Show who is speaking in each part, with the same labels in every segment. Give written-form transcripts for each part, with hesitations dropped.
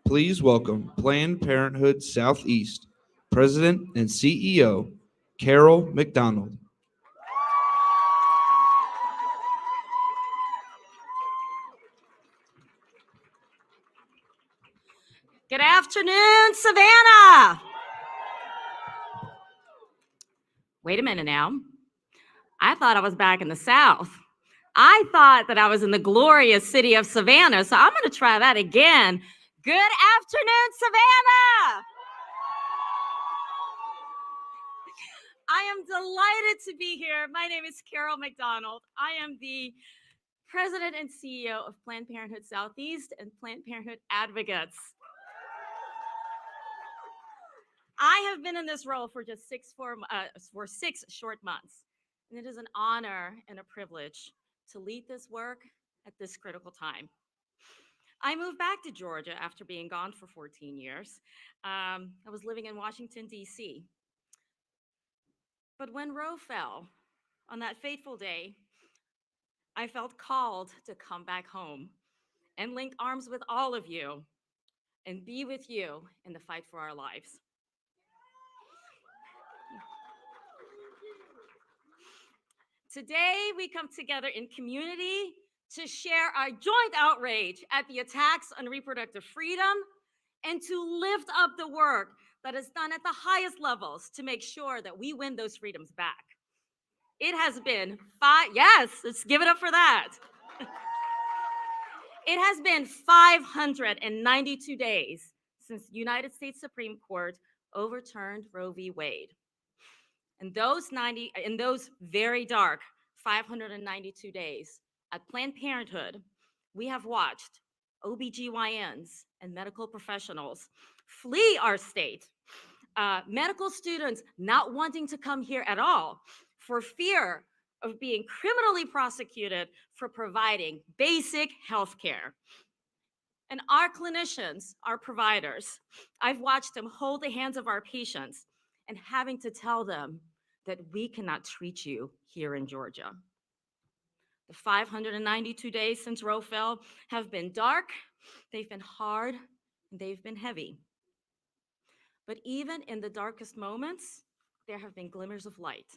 Speaker 1: Please welcome Planned Parenthood Southeast President and CEO, Carol McDonald.
Speaker 2: Good afternoon, Savannah. Wait a minute now. I thought I was back in the South. I thought that I was in the glorious city of Savannah, so I'm going to try that again. Good afternoon, Savannah. I am delighted to be here. My name is Carol McDonald. I am the President and CEO of Planned Parenthood Southeast and Planned Parenthood Advocates. I have been in this role for just 6 short months, and it is an honor and a privilege to lead this work at this critical time. I moved back to Georgia after being gone for 14 years. I was living in Washington, D.C. But when Roe fell on that fateful day, I felt called to come back home and link arms with all of you and be with you in the fight for our lives. Today, we come together in community to share our joint outrage at the attacks on reproductive freedom and to lift up the work that is done at the highest levels to make sure that we win those freedoms back. It has been yes, let's give it up for that. It has been 592 days since the United States Supreme Court overturned Roe v. Wade. In those very dark 592 days at Planned Parenthood, we have watched OBGYNs and medical professionals flee our state, medical students not wanting to come here at all for fear of being criminally prosecuted for providing basic health care. And our clinicians, our providers, I've watched them hold the hands of our patients and having to tell them that we cannot treat you here in Georgia. The 592 days since Roe fell have been dark, they've been hard, and they've been heavy. But even in the darkest moments, there have been glimmers of light.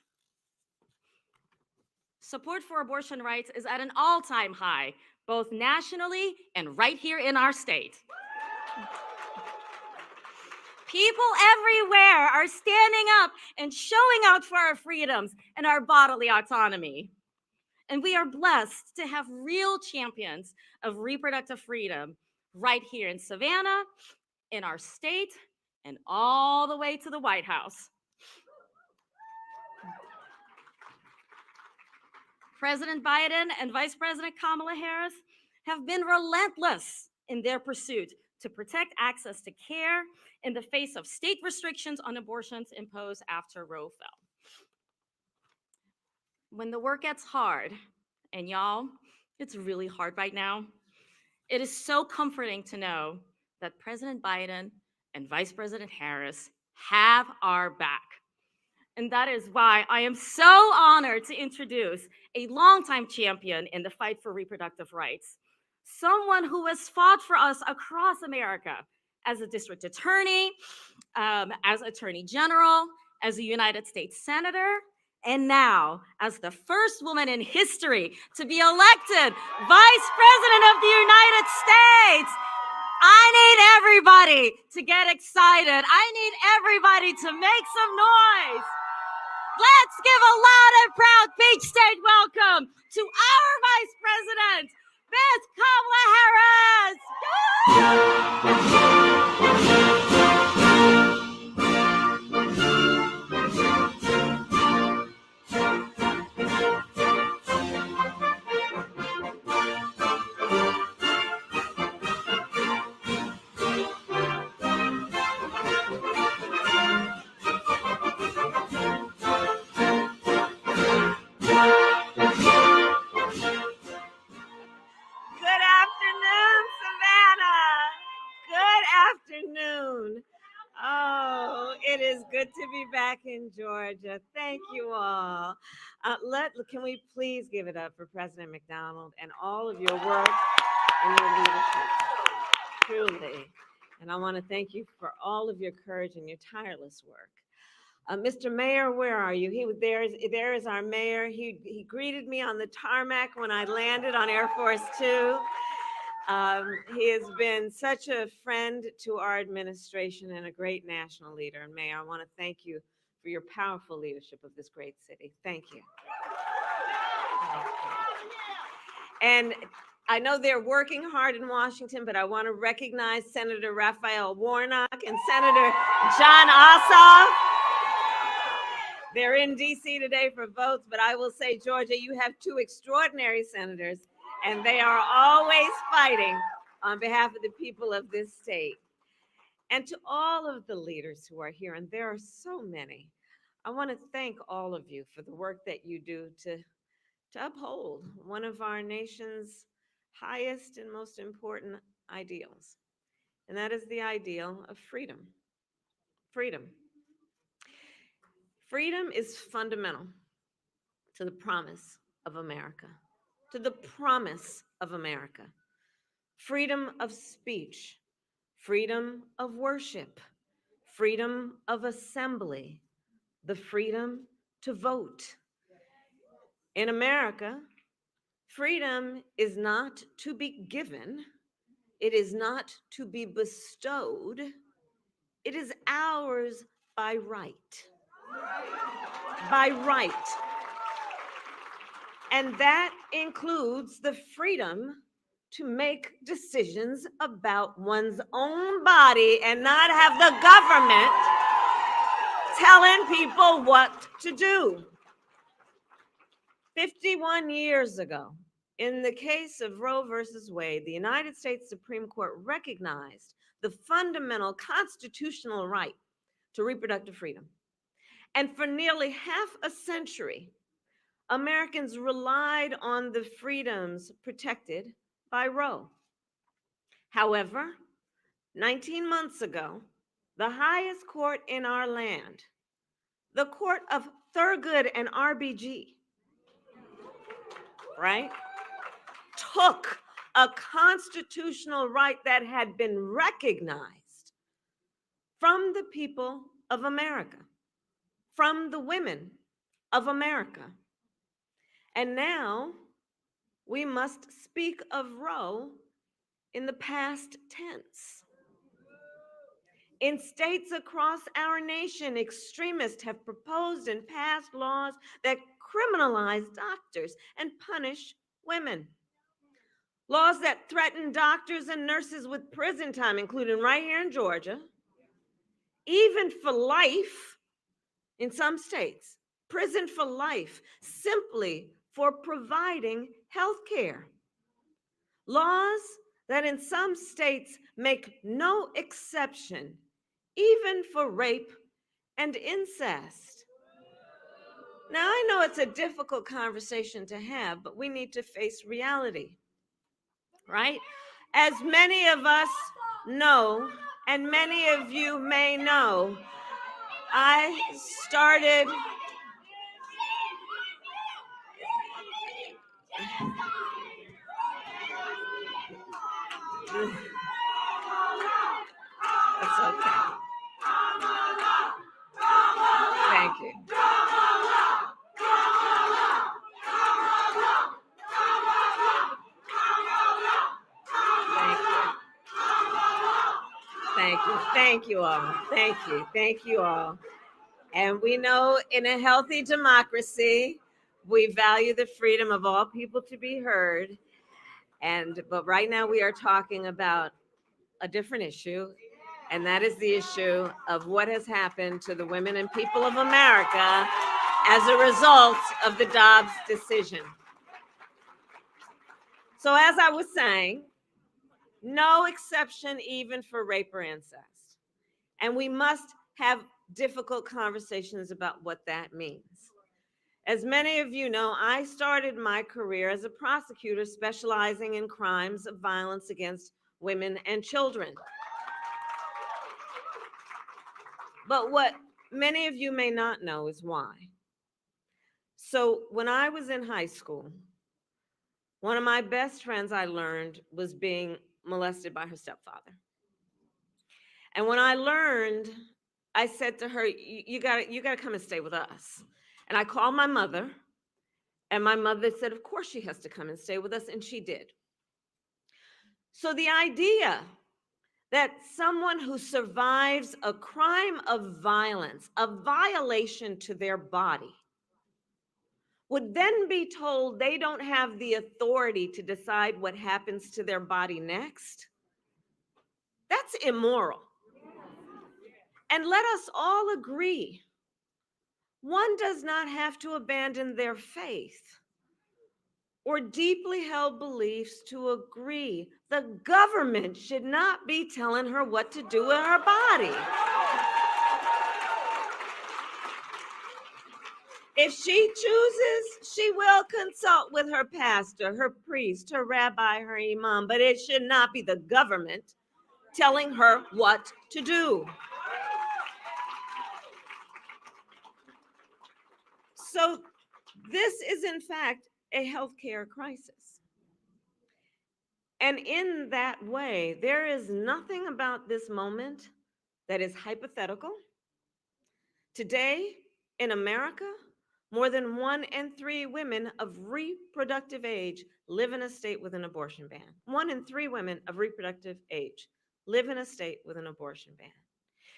Speaker 2: Support for abortion rights is at an all-time high, both nationally and right here in our state. People everywhere are standing up and showing out for our freedoms and our bodily autonomy. And we are blessed to have real champions of reproductive freedom right here in Savannah, in our state, and all the way to the White House. President Biden and Vice President Kamala Harris have been relentless in their pursuit to protect access to care in the face of state restrictions on abortions imposed after Roe fell. When the work gets hard, and y'all, it's really hard right now, it is so comforting to know that President Biden and Vice President Harris have our back. And that is why I am so honored to introduce a longtime champion in the fight for reproductive rights, someone who has fought for us across America as a district attorney, as attorney general, as a United States senator, and now as the first woman in history to be elected Vice President of the United States. I need everybody to get excited. I need everybody to make some noise. Let's give a loud and proud Peach State welcome to our Vice President, Ms. Kamala Harris.
Speaker 3: It is good to be back in Georgia. Thank you all. Can we please give it up for President McDonald and all of your work and your leadership? Truly. And I want to thank you for all of your courage and your tireless work. Mr. Mayor, where are you? There is our mayor. He greeted me on the tarmac when I landed on Air Force Two. He has been such a friend to our administration and a great national leader. And Mayor, I want to thank you for your powerful leadership of this great city. Thank you. And I know they're working hard in Washington, but I want to recognize Senator Raphael Warnock and Senator John Ossoff. They're in DC today for votes, but I will say, Georgia, you have two extraordinary senators, and they are always fighting on behalf of the people of this state. And to all of the leaders who are here, and there are so many, I want to thank all of you for the work that you do to uphold one of our nation's highest and most important ideals, and that is the ideal of freedom. Freedom. Freedom is fundamental to the promise of America, to the promise of America. Freedom of speech, freedom of worship, freedom of assembly, the freedom to vote. In America, freedom is not to be given, it is not to be bestowed, it is ours by right. By right. And that includes the freedom to make decisions about one's own body and not have the government telling people what to do. 51 years ago, in the case of Roe versus Wade, the United States Supreme Court recognized the fundamental constitutional right to reproductive freedom. And for nearly half a century, Americans relied on the freedoms protected by Roe. However, 19 months ago, the highest court in our land, the Court of Thurgood and RBG, right, took a constitutional right that had been recognized from the people of America, from the women of America. And now we must speak of Roe in the past tense. In states across our nation, extremists have proposed and passed laws that criminalize doctors and punish women. Laws that threaten doctors and nurses with prison time, including right here in Georgia, even for life in some states, prison for life, simply for providing health care. Laws that in some states make no exception, even for rape and incest. Now, I know it's a difficult conversation to have, but we need to face reality, right? As many of us know, and many of you may know, I started It's okay. Thank you. Thank you. Thank you all. Thank you. Thank you all. And we know in a healthy democracy, we value the freedom of all people to be heard. But right now we are talking about a different issue, and that is the issue of what has happened to the women and people of America as a result of the Dobbs decision. So as I was saying, no exception even for rape or incest. And we must have difficult conversations about what that means. As many of you know, I started my career as a prosecutor specializing in crimes of violence against women and children. But what many of you may not know is why. So when I was in high school, one of my best friends I learned was being molested by her stepfather. And when I learned, I said to her, you gotta come and stay with us. And I called my mother, and my mother said, of course she has to come and stay with us, and she did. So the idea that someone who survives a crime of violence, a violation to their body, would then be told they don't have the authority to decide what happens to their body next, that's immoral. And let us all agree, one does not have to abandon their faith or deeply held beliefs to agree. The government should not be telling her what to do with her body. If she chooses, she will consult with her pastor, her priest, her rabbi, her imam, but it should not be the government telling her what to do. So this is, in fact, a healthcare crisis. And in that way, there is nothing about this moment that is hypothetical. Today, in America, more than 1 in 3 women of reproductive age live in a state with an abortion ban. 1 in 3 women of reproductive age live in a state with an abortion ban,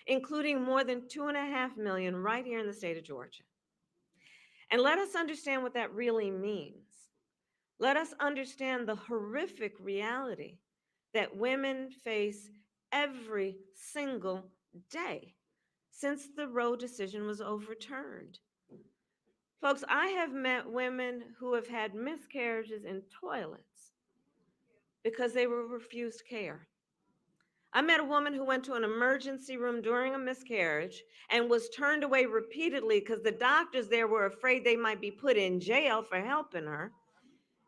Speaker 3: including more than 2.5 million right here in the state of Georgia. And let us understand what that really means. Let us understand the horrific reality that women face every single day since the Roe decision was overturned. Folks, I have met women who have had miscarriages in toilets because they were refused care. I met a woman who went to an emergency room during a miscarriage and was turned away repeatedly because the doctors there were afraid they might be put in jail for helping her.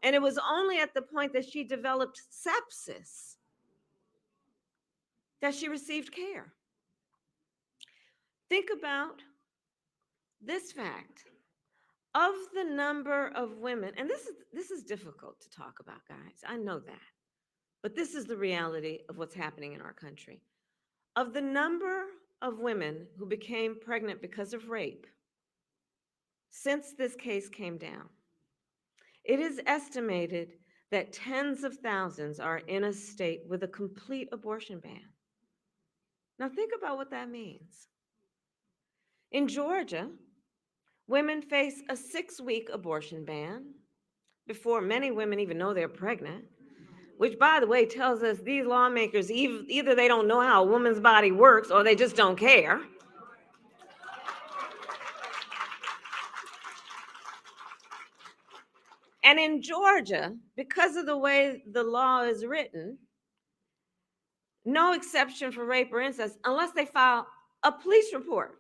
Speaker 3: And it was only at the point that she developed sepsis that she received care. Think about this fact. Of the number of women, and this is difficult to talk about, guys, I know that, but this is the reality of what's happening in our country. Of the number of women who became pregnant because of rape since this case came down, it is estimated that tens of thousands are in a state with a complete abortion ban. Now think about what that means. In Georgia, women face a 6-week abortion ban before many women even know they're pregnant, which, by the way, tells us these lawmakers, either they don't know how a woman's body works or they just don't care. And in Georgia, because of the way the law is written, no exception for rape or incest unless they file a police report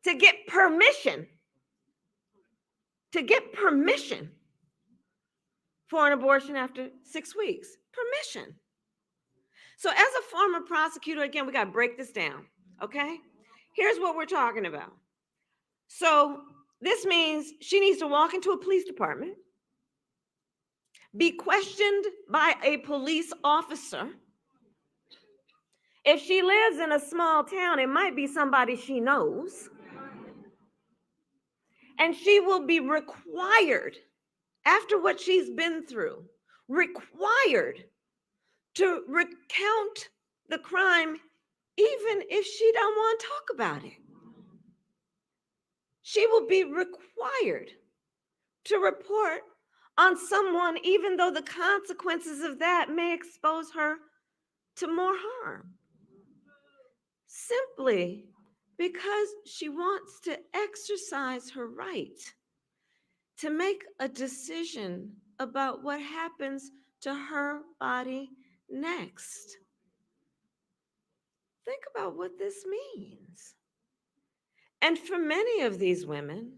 Speaker 3: to get permission for an abortion after 6 weeks. Permission. So as a former prosecutor, again, we got to break this down, okay? Here's what we're talking about. So this means she needs to walk into a police department, be questioned by a police officer. If she lives in a small town, it might be somebody she knows. And she will be required, after what she's been through, required to recount the crime even if she don't want to talk about it. She will be required to report on someone even though the consequences of that may expose her to more harm, simply because she wants to exercise her right to make a decision about what happens to her body next. Think about what this means. And for many of these women,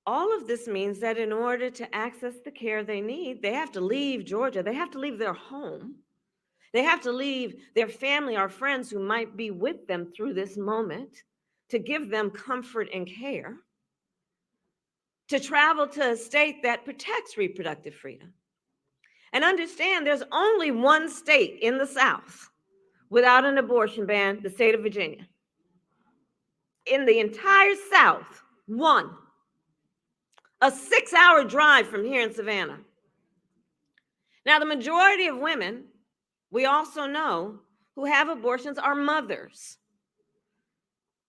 Speaker 3: all of this means that in order to access the care they need, they have to leave Georgia. They have to leave their home. They have to leave their family or friends who might be with them through this moment to give them comfort and care, to travel to a state that protects reproductive freedom. And understand there's only one state in the South without an abortion ban, the state of Virginia. In the entire South, 1. A 6-hour drive from here in Savannah. Now, the majority of women, we also know, who have abortions are mothers.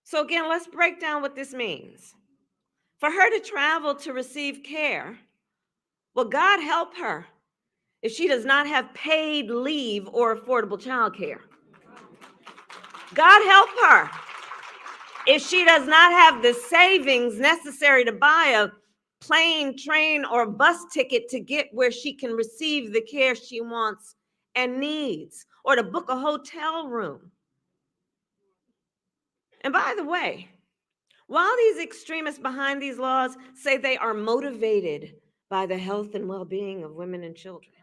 Speaker 3: So again, let's break down what this means. For her to travel to receive care, well, God help her if she does not have paid leave or affordable child care. God help her if she does not have the savings necessary to buy a plane, train, or bus ticket to get where she can receive the care she wants and needs, or to book a hotel room. And by the way, while these extremists behind these laws say they are motivated by the health and well-being of women and children,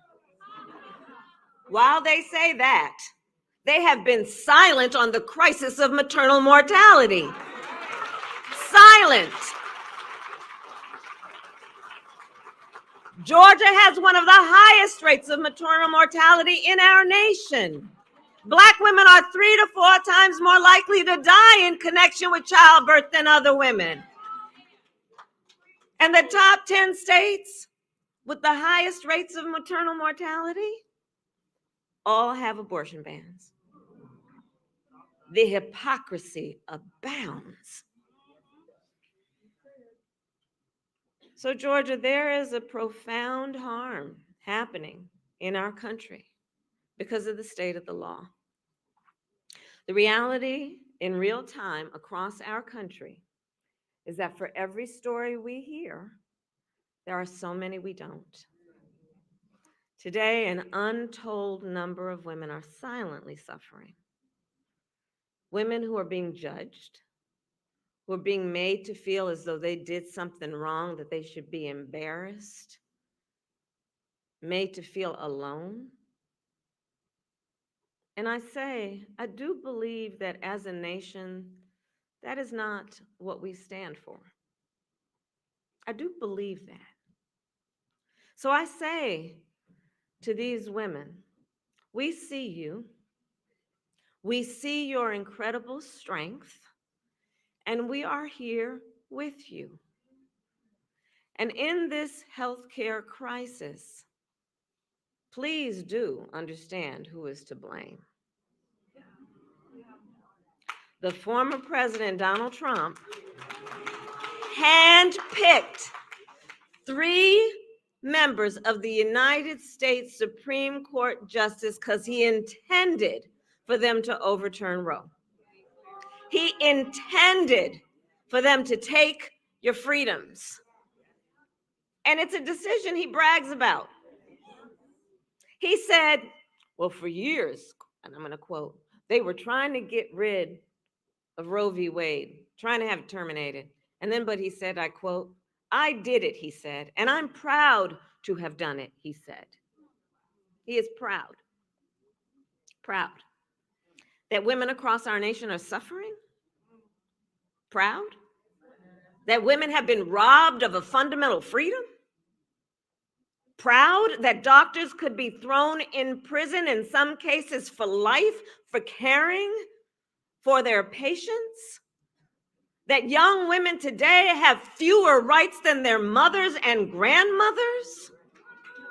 Speaker 3: while they say that, they have been silent on the crisis of maternal mortality. Silent. Georgia has one of the highest rates of maternal mortality in our nation. Black women are 3 to 4 times more likely to die in connection with childbirth than other women. And the top 10 states with the highest rates of maternal mortality all have abortion bans. The hypocrisy abounds. So, Georgia, there is a profound harm happening in our country because of the state of the law. The reality in real time across our country is that for every story we hear, there are so many we don't. Today, an untold number of women are silently suffering. Women who are being judged, who are being made to feel as though they did something wrong, that they should be embarrassed, made to feel alone. And I say, I do believe that as a nation, that is not what we stand for. I do believe that. So I say to these women, we see you, we see your incredible strength, and we are here with you. And in this healthcare crisis, please do understand who is to blame. The former President Donald Trump handpicked 3 members of the United States Supreme Court justice because he intended for them to overturn Roe. He intended for them to take your freedoms. And it's a decision he brags about. He said, well, for years, and I'm going to quote, they were trying to get rid of Roe v. Wade, trying to have it terminated. And then, but he said, I quote, I did it, he said, and I'm proud to have done it, he said. He is proud that women across our nation are suffering, proud that women have been robbed of a fundamental freedom, proud that doctors could be thrown in prison, in some cases for life, for caring for their patients, that young women today have fewer rights than their mothers and grandmothers.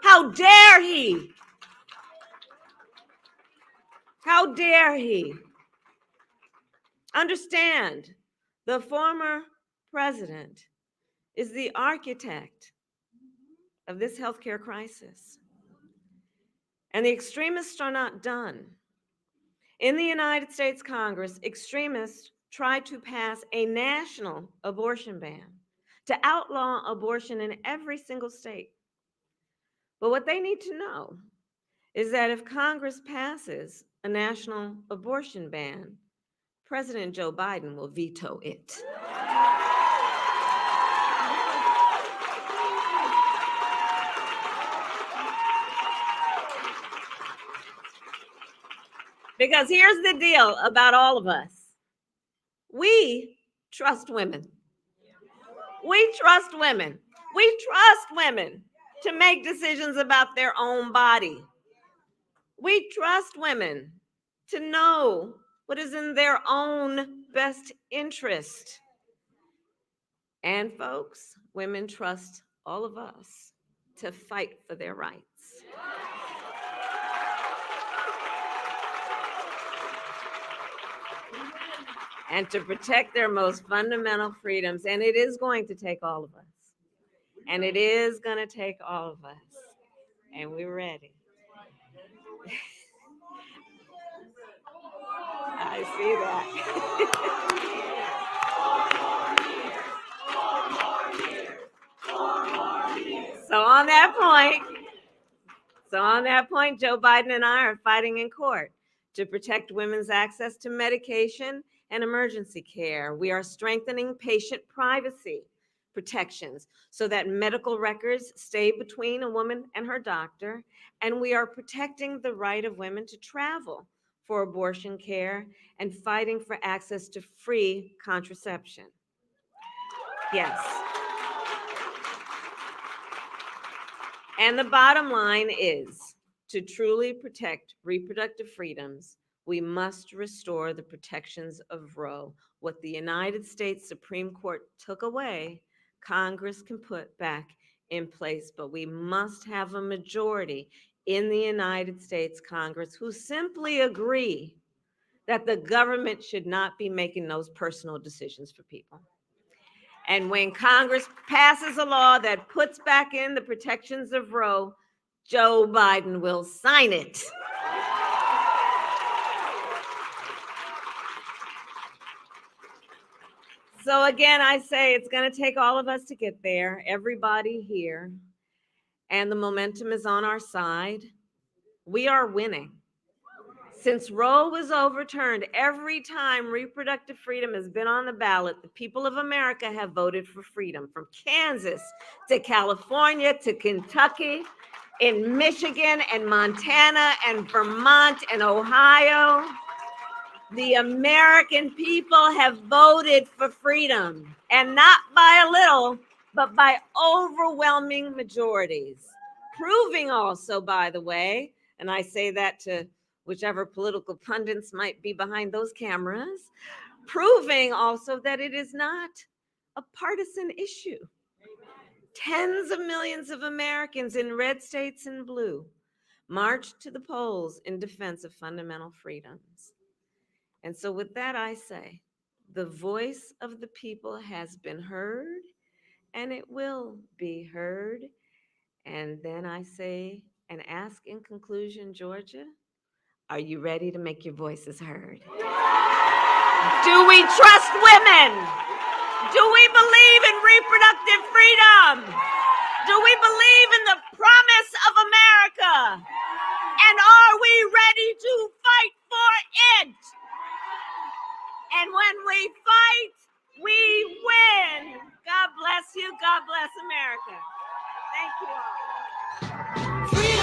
Speaker 3: How dare he? How dare he? Understand, the former president is the architect of this healthcare crisis. And the extremists are not done. In the United States Congress, extremists tried to pass a national abortion ban to outlaw abortion in every single state. But what they need to know is that if Congress passes a national abortion ban, President Joe Biden will veto it. Because here's the deal about all of us. We trust women. We trust women. We trust women to make decisions about their own body. We trust women to know what is in their own best interest. And folks, women trust all of us to fight for their rights. And to protect their most fundamental freedoms. And it is going to take all of us. And it is going to take all of us. And we're ready. I see that. So on that point, Joe Biden and I are fighting in court to protect women's access to medication and emergency care. We are strengthening patient privacy protections so that medical records stay between a woman and her doctor. And we are protecting the right of women to travel for abortion care and fighting for access to free contraception. Yes. And the bottom line is, to truly protect reproductive freedoms, we must restore the protections of Roe. What the United States Supreme Court took away, Congress can put back in place, but we must have a majority in the United States Congress who simply agree that the government should not be making those personal decisions for people. And when Congress passes a law that puts back in the protections of Roe, Joe Biden will sign it. So again, I say it's going to take all of us to get there, everybody here, and the momentum is on our side. We are winning. Since Roe was overturned, every time reproductive freedom has been on the ballot, the people of America have voted for freedom, from Kansas to California to Kentucky, in Michigan and Montana and Vermont and Ohio. The American people have voted for freedom, and not by a little, but by overwhelming majorities. Proving also, by the way, and I say that to whichever political pundits might be behind those cameras, proving also that it is not a partisan issue. Tens of millions of Americans in red states and blue marched to the polls in defense of fundamental freedoms. And so with that, I say, the voice of the people has been heard, and it will be heard. And then I say and ask in conclusion, Georgia, are you ready to make your voices heard? Do we trust women? Do we believe in reproductive freedom? Do we believe in the promise of America? And are we ready to fight for it? And when we fight, we win. God bless you. God bless America. Thank you all.